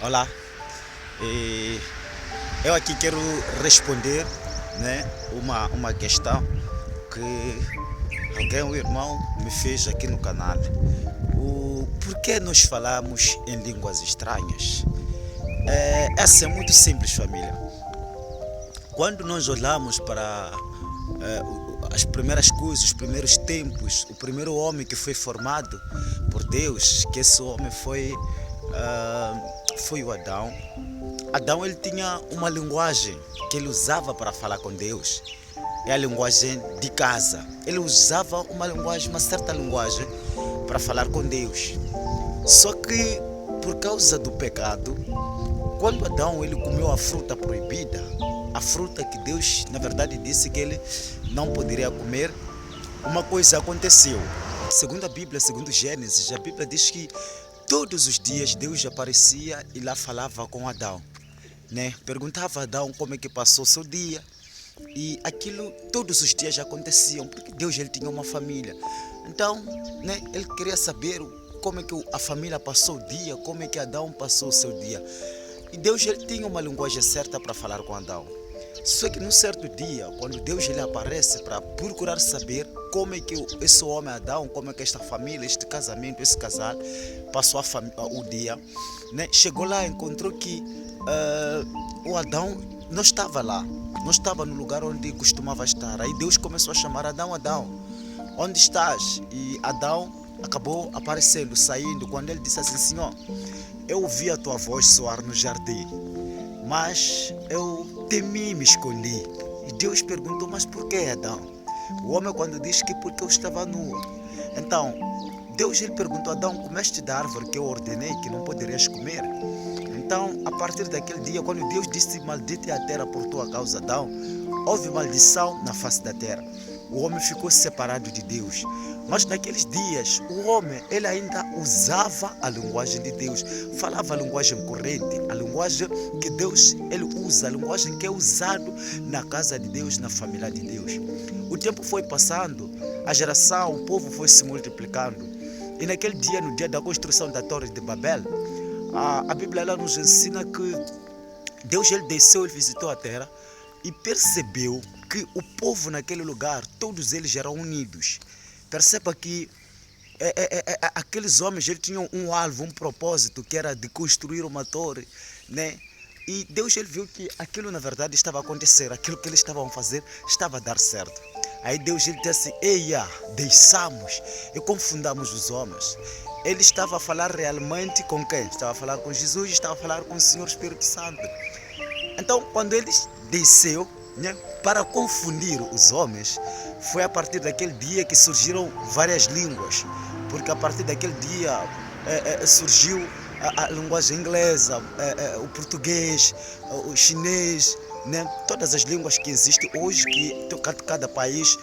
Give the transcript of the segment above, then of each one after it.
Olá, e eu aqui quero responder, né, uma questão que alguém, um irmão, me fez aqui no canal. Por que nós falamos em línguas estranhas? Essa é muito simples, família. Quando nós olhamos para as primeiras coisas, os primeiros tempos, o primeiro homem que foi formado por Deus, que esse homem foi o Adão. Adão, ele tinha uma linguagem que ele usava para falar com Deus. É a linguagem de casa. Ele usava uma certa linguagem para falar com Deus. Só que por causa do pecado, quando Adão ele comeu a fruta proibida, a fruta que Deus na verdade disse que ele não poderia comer, uma coisa aconteceu. Segundo a Bíblia, segundo Gênesis, a Bíblia diz que todos os dias Deus aparecia e lá falava com Adão, né? Perguntava a Adão como é que passou o seu dia. E aquilo todos os dias aconteciam, porque Deus ele tinha uma família. Então, né, ele queria saber como é que a família passou o dia, como é que Adão passou o seu dia. E Deus ele tinha uma linguagem certa para falar com Adão. Só que num certo dia, quando Deus ele aparece para procurar saber como é que esse homem Adão, como é que esta família, este casamento, esse casal passou o dia, né? Chegou lá e encontrou que o Adão não estava lá, não estava no lugar onde costumava estar. Aí Deus começou a chamar Adão, Adão, onde estás? E Adão acabou aparecendo, saindo, quando ele disse assim, Senhor, eu ouvi a tua voz soar no jardim, mas eu temi e me escondi. E Deus perguntou, mas por que, Adão? O homem quando diz que porque eu estava nu. Então, Deus ele perguntou, Adão, comeste da árvore que eu ordenei que não poderias comer? Então, a partir daquele dia, quando Deus disse, maldita é a terra por tua causa, Adão, houve maldição na face da terra. O homem ficou separado de Deus. Mas naqueles dias, o homem, ele ainda usava a linguagem de Deus. Falava a linguagem corrente, a linguagem que Deus, ele usa, a linguagem que é usado na casa de Deus, na família de Deus. O tempo foi passando, a geração, o povo foi se multiplicando. E naquele dia, no dia da construção da Torre de Babel, a Bíblia ela nos ensina que Deus ele desceu e visitou a terra e percebeu que o povo naquele lugar, todos eles eram unidos. Perceba que aqueles homens eles tinham um alvo, um propósito, que era de construir uma torre, né? E Deus ele viu que aquilo na verdade estava a acontecer, aquilo que eles estavam a fazer estava a dar certo. Aí Deus ele disse, eia, deixamos e confundamos os homens. Ele estava a falar realmente com quem? Estava a falar com Jesus, estava a falar com o Senhor Espírito Santo. Então, quando ele desceu, né, para confundir os homens, foi a partir daquele dia que surgiram várias línguas. Porque a partir daquele dia surgiu a linguagem inglesa, o português, o chinês, né? Todas as línguas que existem hoje, que cada país,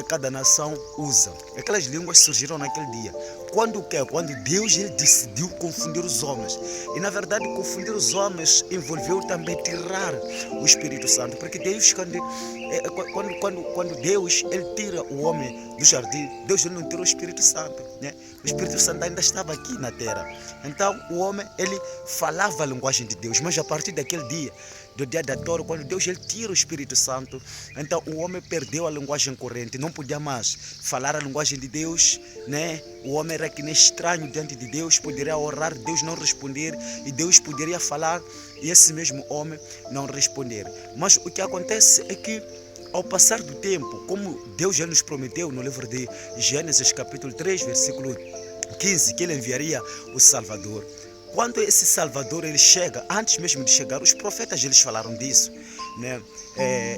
cada nação usa. Aquelas línguas surgiram naquele dia. Quando o quê? Quando Deus ele decidiu confundir os homens. E na verdade confundir os homens envolveu também tirar o Espírito Santo. Porque Deus, quando Deus ele tira o homem do jardim, Deus ele não tirou o Espírito Santo, né? O Espírito Santo ainda estava aqui na terra. Então o homem ele falava a linguagem de Deus. Mas a partir daquele dia, do dia da Torre, quando Deus ele tira o Espírito Santo, então o homem perdeu a linguagem corrente, não podia mais falar a linguagem de Deus, né? O homem era que nem estranho diante de Deus, poderia orar, Deus não responder, e Deus poderia falar e esse mesmo homem não responder. Mas o que acontece é que ao passar do tempo, como Deus já nos prometeu no livro de Gênesis capítulo 3, versículo 15, que ele enviaria o Salvador. Quando esse Salvador ele chega, antes mesmo de chegar, os profetas eles falaram disso, né?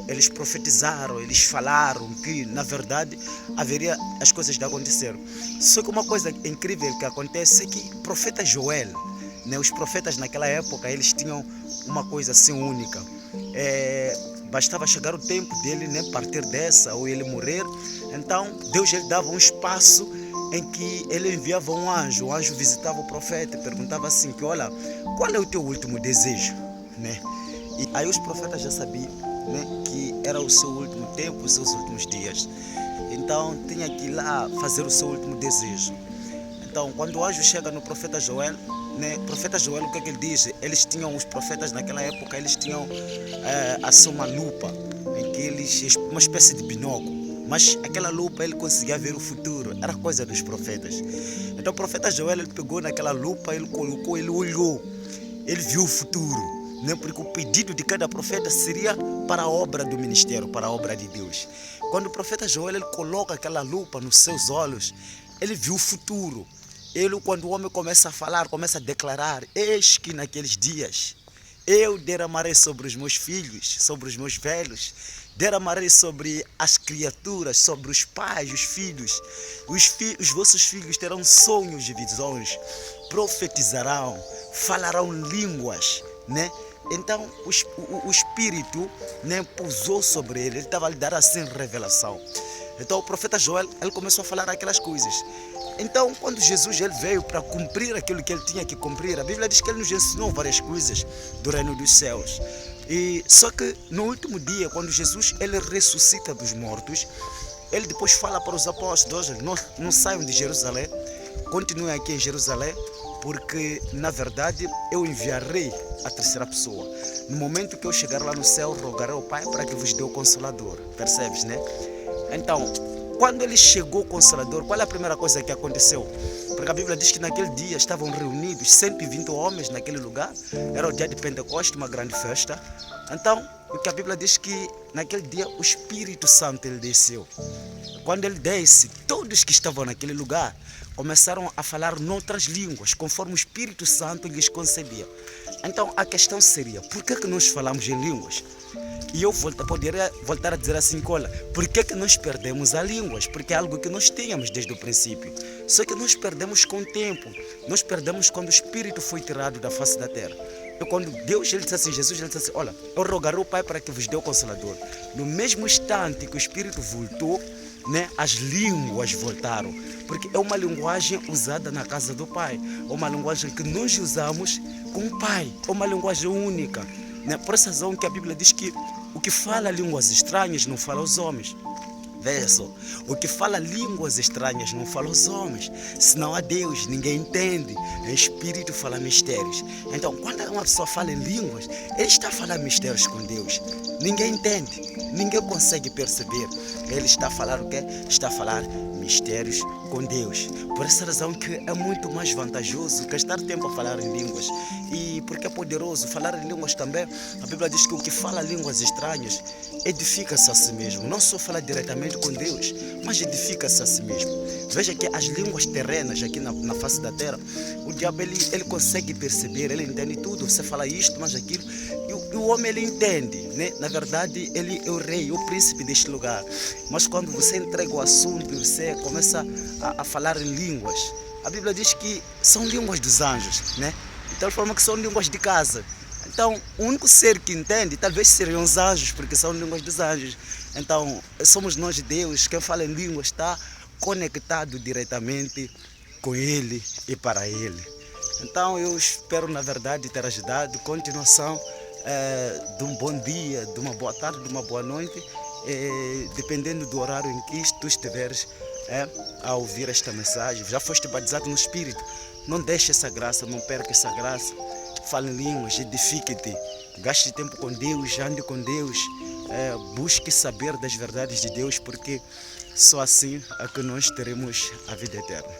Eles profetizaram, eles falaram que na verdade haveria as coisas de acontecer. Só que uma coisa incrível que acontece é que o profeta Joel, né? Os profetas naquela época eles tinham uma coisa assim única. Bastava chegar o tempo dele, né, partir dessa ou ele morrer. Então Deus ele dava um espaço em que ele enviava um anjo. O anjo visitava o profeta e perguntava assim, que olha, qual é o teu último desejo, né? E aí os profetas já sabiam, né, que era o seu último tempo, os seus últimos dias. Então tinha que ir lá fazer o seu último desejo. Então quando o anjo chega no profeta Joel, né, o profeta Joel, o que é que ele diz? Eles tinham, os profetas naquela época, eles tinham assim uma lupa, em que eles, uma espécie de binóculo. Mas aquela lupa ele conseguia ver o futuro, era coisa dos profetas. Então o profeta Joel ele pegou naquela lupa, ele colocou, ele olhou, ele viu o futuro, né? Porque o pedido de cada profeta seria para a obra do ministério, para a obra de Deus. Quando o profeta Joel ele coloca aquela lupa nos seus olhos, ele viu o futuro. Ele, quando o homem começa a falar, começa a declarar: eis que naqueles dias eu derramarei sobre os meus filhos, sobre os meus velhos, derramarei sobre as criaturas, sobre os pais, os filhos. Os vossos filhos terão sonhos e visões, profetizarão, falarão línguas, né? Então o Espírito, né, pousou sobre ele estava a lhe dar assim revelação. Então o profeta Joel ele começou a falar aquelas coisas. Então quando Jesus ele veio para cumprir aquilo que ele tinha que cumprir, a Bíblia diz que ele nos ensinou várias coisas do reino dos céus. E só que no último dia, quando Jesus ele ressuscita dos mortos, ele depois fala para os apóstolos: não saiam de Jerusalém, continuem aqui em Jerusalém, porque na verdade eu enviarei a terceira pessoa. No momento que eu chegar lá no céu, rogarei ao Pai para que vos dê o Consolador. Percebes, né? Então, quando ele chegou o Consolador, qual é a primeira coisa que aconteceu? Porque a Bíblia diz que naquele dia estavam reunidos 120 homens naquele lugar. Era o dia de Pentecostes, uma grande festa. Então, o que a Bíblia diz que naquele dia o Espírito Santo ele desceu. Quando ele desce, todos que estavam naquele lugar começaram a falar noutras línguas, conforme o Espírito Santo lhes concedia. Então, a questão seria: por que nós falamos em línguas? E eu poderia voltar a dizer assim: olha, por que nós perdemos as línguas? Porque é algo que nós tínhamos desde o princípio. Só que nós perdemos com o tempo. Nós perdemos quando o Espírito foi tirado da face da terra. E quando Deus ele disse assim, Jesus ele disse assim: olha, eu rogarei ao Pai para que vos dê o Consolador. No mesmo instante que o Espírito voltou, né, as línguas voltaram. Porque é uma linguagem usada na casa do Pai. É uma linguagem que nós usamos com o Pai. É uma linguagem única. Né? Por essa razão que a Bíblia diz que o que fala línguas estranhas não fala aos homens. Veja só, o que fala línguas estranhas não fala aos homens. Se não há Deus, ninguém entende. O Espírito fala mistérios. Então, quando uma pessoa fala em línguas, ele está a falar mistérios com Deus. Ninguém entende, ninguém consegue perceber. Ele está a falar o quê? Está a falar mistérios com Deus. Por essa razão que é muito mais vantajoso gastar tempo a falar em línguas. E porque é poderoso falar em línguas também. A Bíblia diz que o que fala línguas estranhas edifica-se a si mesmo. Não só fala diretamente com Deus, mas edifica-se a si mesmo. Veja que as línguas terrenas aqui na face da terra, o diabo ele consegue perceber, ele entende tudo. Você fala isto, mas aquilo. E o homem ele entende, né? Na verdade ele é o rei, o príncipe deste lugar. Mas quando você entrega o assunto e você começa a falar em línguas, a Bíblia diz que são línguas dos anjos, né? De tal forma que são línguas de casa. Então, o único ser que entende, talvez seriam os anjos, porque são línguas dos anjos. Então, somos nós, Deus, quem fala em línguas está conectado diretamente com Ele e para Ele. Então, eu espero, na verdade, ter ajudado. Continuação de um bom dia, de uma boa tarde, de uma boa noite, dependendo do horário em que tu estiveres a ouvir esta mensagem. Já foste batizado no Espírito, não deixe essa graça, não perca essa graça. Fale em línguas, edifique-te, gaste tempo com Deus, ande com Deus, busque saber das verdades de Deus, porque só assim é que nós teremos a vida eterna.